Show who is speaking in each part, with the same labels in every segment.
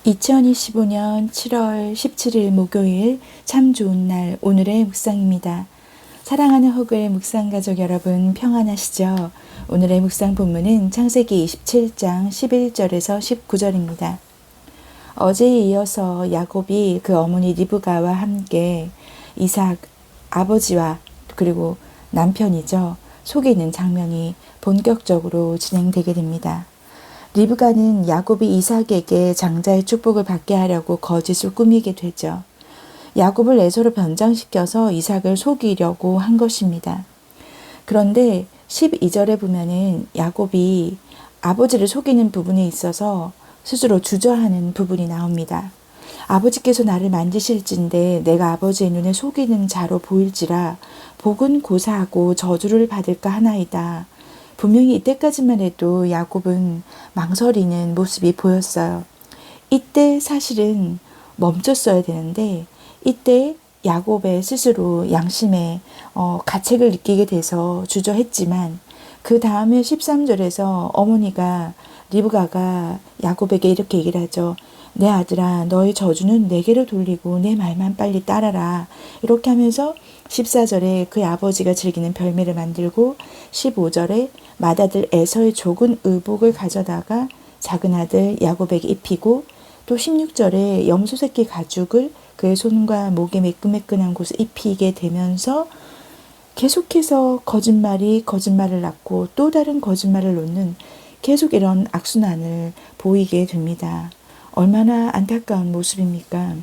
Speaker 1: 2025년 7월 17일 목요일 참 좋은 날 오늘의 묵상입니다. 사랑하는 허글 묵상가족 여러분 평안하시죠? 오늘의 묵상 본문은 창세기 27장 11절에서 19절입니다. 어제에 이어서 야곱이 그 어머니 리브가와 함께 이삭 아버지와 그리고 남편이죠. 속이는 장면이 본격적으로 진행되게 됩니다. 리브가는 야곱이 이삭에게 장자의 축복을 받게 하려고 거짓을 꾸미게 되죠. 야곱을 에서로 변장시켜서 이삭을 속이려고 한 것입니다. 그런데 12절에 보면은 야곱이 아버지를 속이는 부분에 있어서 스스로 주저하는 부분이 나옵니다. 아버지께서 나를 만지실진데 내가 아버지의 눈에 속이는 자로 보일지라 복은 고사하고 저주를 받을까 하나이다. 분명히 이때까지만 해도 야곱은 망설이는 모습이 보였어요. 이때 사실은 멈췄어야 되는데 이때 야곱의 스스로 양심에 가책을 느끼게 돼서 주저했지만 그 다음에 13절에서 어머니가 리브가가 야곱에게 이렇게 얘기를 하죠. 내 아들아 너의 저주는 내게로 돌리고 내 말만 빨리 따라라. 이렇게 하면서 14절에 그의 아버지가 즐기는 별매를 만들고 15절에 맏아들 에서의 좁은 의복을 가져다가 작은 아들 야곱에게 입히고 또 16절에 염소 새끼 가죽을 그의 손과 목에 매끈매끈한 곳에 입히게 되면서 계속해서 거짓말이 거짓말을 낳고 또 다른 거짓말을 놓는 계속 이런 악순환을 보이게 됩니다. 얼마나 안타까운 모습입니까?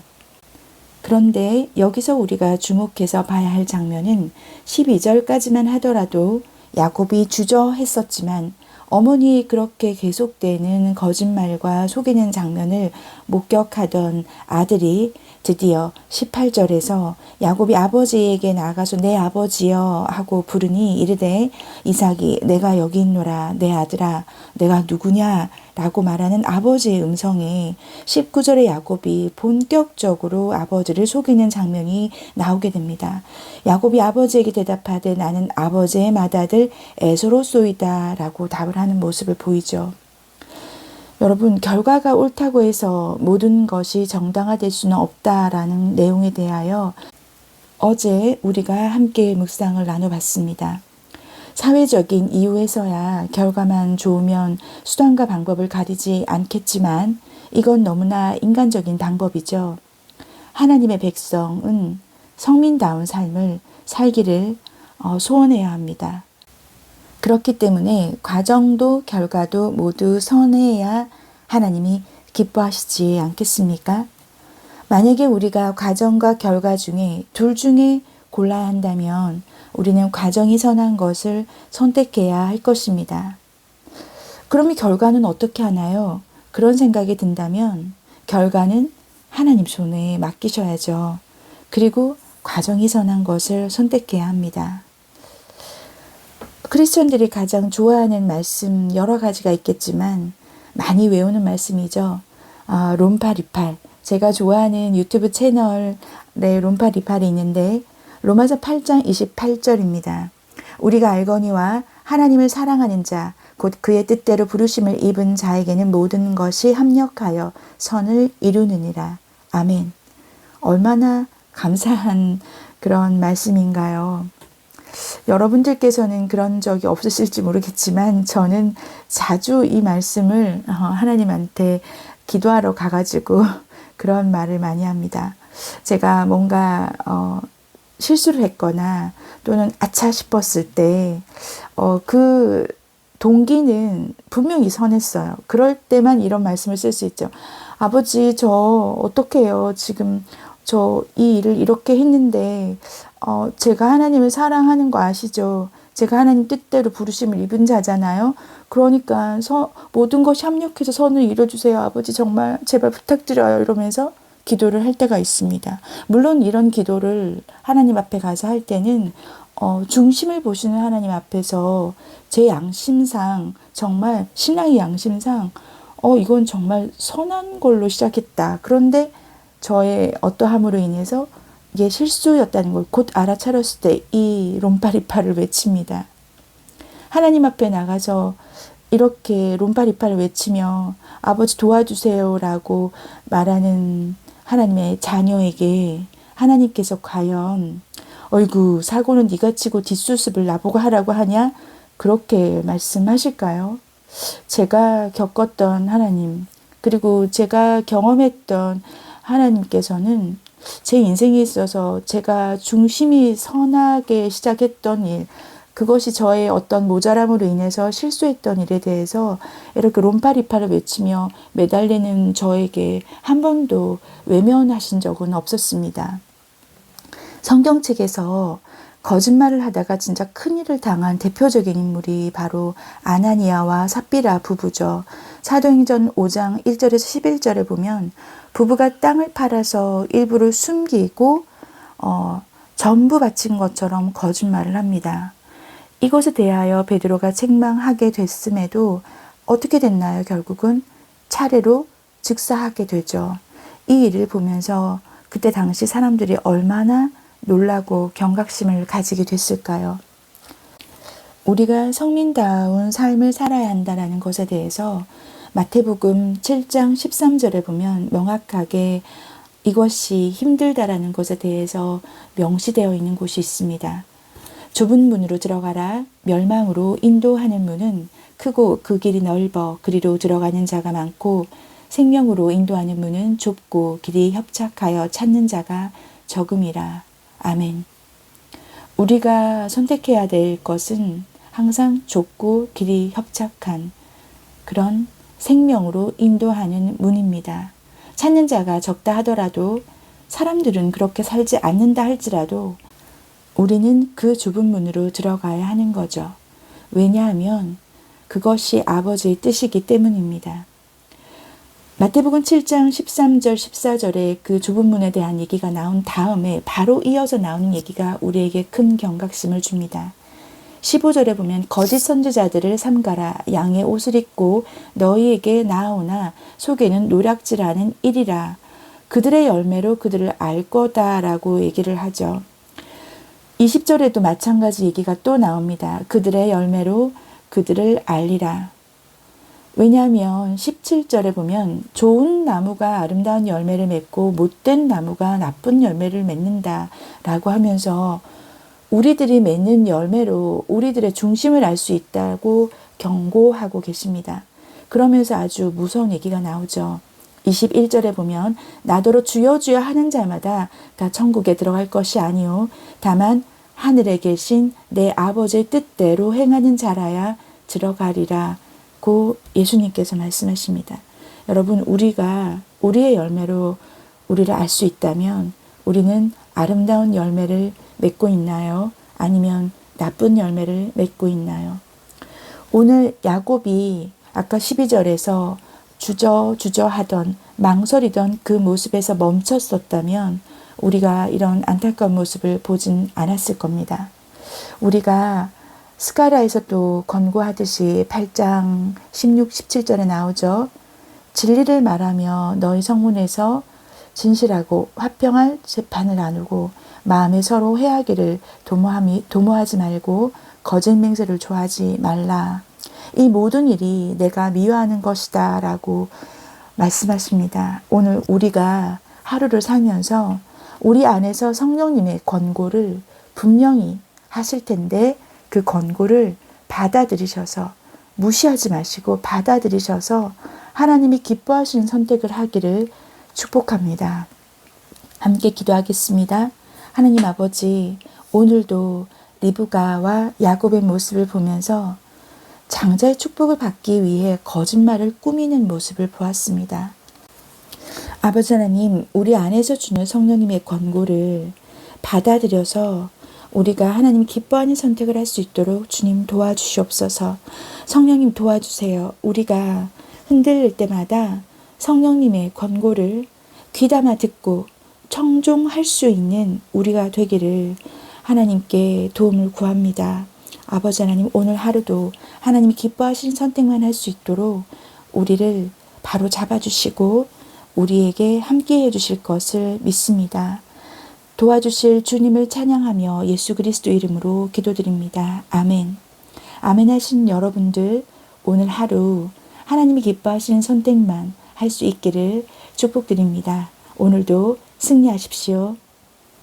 Speaker 1: 그런데 여기서 우리가 주목해서 봐야 할 장면은 12절까지만 하더라도 야곱이 주저했었지만 어머니의 그렇게 계속되는 거짓말과 속이는 장면을 목격하던 아들이 드디어 18절에서 야곱이 아버지에게 나가서 내 아버지여 하고 부르니 이르되 이삭이 내가 여기 있노라 내 아들아 내가 누구냐 라고 말하는 아버지의 음성에 19절의 야곱이 본격적으로 아버지를 속이는 장면이 나오게 됩니다. 야곱이 아버지에게 대답하되 나는 아버지의 맏아들 에서로소이다 라고 답을 하는 모습을 보이죠. 여러분, 결과가 옳다고 해서 모든 것이 정당화될 수는 없다라는 내용에 대하여 어제 우리가 함께 묵상을 나눠봤습니다. 사회적인 이유에서야 결과만 좋으면 수단과 방법을 가리지 않겠지만 이건 너무나 인간적인 방법이죠. 하나님의 백성은 성민다운 삶을 살기를 소원해야 합니다. 그렇기 때문에 과정도 결과도 모두 선해야 하나님이 기뻐하시지 않겠습니까? 만약에 우리가 과정과 결과 중에 둘 중에 골라야 한다면 우리는 과정이 선한 것을 선택해야 할 것입니다. 그러면 결과는 어떻게 하나요? 그런 생각이 든다면 결과는 하나님 손에 맡기셔야죠. 그리고 과정이 선한 것을 선택해야 합니다. 크리스천들이 가장 좋아하는 말씀 여러 가지가 있겠지만 많이 외우는 말씀이죠. 롬파리팔. 제가 좋아하는 유튜브 채널에 롬파리팔이 있는데 로마서 8장 28절입니다. 우리가 알거니와 하나님을 사랑하는 자, 곧 그의 뜻대로 부르심을 입은 자에게는 모든 것이 합력하여 선을 이루느니라. 아멘. 얼마나 감사한 그런 말씀인가요? 여러분들께서는 그런 적이 없으실지 모르겠지만 저는 자주 이 말씀을 하나님한테 기도하러 가가지고 그런 말을 많이 합니다. 제가 뭔가 실수를 했거나 또는 아차 싶었을 때 그 동기는 분명히 선했어요. 그럴 때만 이런 말씀을 쓸 수 있죠. 아버지 저 어떡해요. 지금 저 이 일을 이렇게 했는데 제가 하나님을 사랑하는 거 아시죠? 제가 하나님 뜻대로 부르심을 입은 자잖아요. 그러니까 모든 것이 합력해서 선을 이뤄주세요. 아버지 정말 제발 부탁드려요. 이러면서 기도를 할 때가 있습니다. 물론 이런 기도를 하나님 앞에 가서 할 때는 중심을 보시는 하나님 앞에서 제 양심상 정말 신앙의 양심상 이건 정말 선한 걸로 시작했다. 그런데 저의 어떠함으로 인해서 이게 실수였다는 걸 곧 알아차렸을 때 이 롬파리파를 외칩니다. 하나님 앞에 나가서 이렇게 론파리파를 외치며 아버지 도와주세요라고 말하는 하나님의 자녀에게 하나님께서 과연 어이구 사고는 네가 치고 뒷수습을 나보고 하라고 하냐? 그렇게 말씀하실까요? 제가 겪었던 하나님, 그리고 제가 경험했던 하나님께서는 제 인생에 있어서 제가 중심이 선하게 시작했던 일, 그것이 저의 어떤 모자람으로 인해서 실수했던 일에 대해서 이렇게 론파리파를 외치며 매달리는 저에게 한 번도 외면하신 적은 없었습니다. 성경책에서 거짓말을 하다가 진짜 큰일을 당한 대표적인 인물이 바로 아나니아와 삽비라 부부죠. 사도행전 5장 1절에서 11절에 보면 부부가 땅을 팔아서 일부를 숨기고 전부 바친 것처럼 거짓말을 합니다. 이것에 대하여 베드로가 책망하게 됐음에도 어떻게 됐나요? 결국은 차례로 즉사하게 되죠. 이 일을 보면서 그때 당시 사람들이 얼마나 놀라고 경각심을 가지게 됐을까요? 우리가 성민다운 삶을 살아야 한다는 것에 대해서 마태복음 7장 13절에 보면 명확하게 이것이 힘들다라는 것에 대해서 명시되어 있는 곳이 있습니다. 좁은 문으로 들어가라. 멸망으로 인도하는 문은 크고 그 길이 넓어 그리로 들어가는 자가 많고 생명으로 인도하는 문은 좁고 길이 협착하여 찾는 자가 적음이라. 아멘. 우리가 선택해야 될 것은 항상 좁고 길이 협착한 그런 생명으로 인도하는 문입니다. 찾는 자가 적다 하더라도 사람들은 그렇게 살지 않는다 할지라도 우리는 그 좁은 문으로 들어가야 하는 거죠. 왜냐하면 그것이 아버지의 뜻이기 때문입니다. 마태복음 7장 13절 14절에 그 좁은 문에 대한 얘기가 나온 다음에 바로 이어서 나오는 얘기가 우리에게 큰 경각심을 줍니다. 15절에 보면 거짓 선지자들을 삼가라. 양의 옷을 입고 너희에게 나오나 속에는 노략질하는 일이라. 그들의 열매로 그들을 알 거다라고 얘기를 하죠. 20절에도 마찬가지 얘기가 또 나옵니다. 그들의 열매로 그들을 알리라. 왜냐하면 17절에 보면 좋은 나무가 아름다운 열매를 맺고 못된 나무가 나쁜 열매를 맺는다라고 하면서 우리들이 맺는 열매로 우리들의 중심을 알 수 있다고 경고하고 계십니다. 그러면서 아주 무서운 얘기가 나오죠. 21절에 보면 나더러 주여 주여 하는 자마다 다 천국에 들어갈 것이 아니요 다만 하늘에 계신 내 아버지의 뜻대로 행하는 자라야 들어가리라 고 예수님께서 말씀하십니다. 여러분 우리가 우리의 열매로 우리를 알 수 있다면 우리는 아름다운 열매를 맺고 있나요? 아니면 나쁜 열매를 맺고 있나요? 오늘 야곱이 아까 12절에서 주저하던 망설이던 그 모습에서 멈췄었다면 우리가 이런 안타까운 모습을 보진 않았을 겁니다. 우리가 스가랴에서도 권고하듯이 8장 16, 17절에 나오죠. 진리를 말하며 너희 성문에서 진실하고 화평할 재판을 나누고 마음에 서로 회하기를 도모하지 말고 거짓 맹세를 좋아하지 말라. 이 모든 일이 내가 미워하는 것이다 라고 말씀하십니다. 오늘 우리가 하루를 살면서 우리 안에서 성령님의 권고를 분명히 하실 텐데 그 권고를 받아들이셔서 무시하지 마시고 받아들이셔서 하나님이 기뻐하시는 선택을 하기를 축복합니다. 함께 기도하겠습니다. 하나님 아버지, 오늘도 리브가와 야곱의 모습을 보면서 장자의 축복을 받기 위해 거짓말을 꾸미는 모습을 보았습니다. 아버지 하나님, 우리 안에서 주는 성령님의 권고를 받아들여서 우리가 하나님 기뻐하는 선택을 할 수 있도록 주님 도와주시옵소서. 성령님 도와주세요. 우리가 흔들릴 때마다 성령님의 권고를 귀담아 듣고 청종할 수 있는 우리가 되기를 하나님께 도움을 구합니다. 아버지 하나님, 오늘 하루도 하나님이 기뻐하시는 선택만 할 수 있도록 우리를 바로 잡아주시고 우리에게 함께 해주실 것을 믿습니다. 도와주실 주님을 찬양하며 예수 그리스도 이름으로 기도드립니다. 아멘. 아멘 하신 여러분들, 오늘 하루 하나님이 기뻐하시는 선택만 할 수 있기를 축복드립니다. 오늘도 승리하십시오.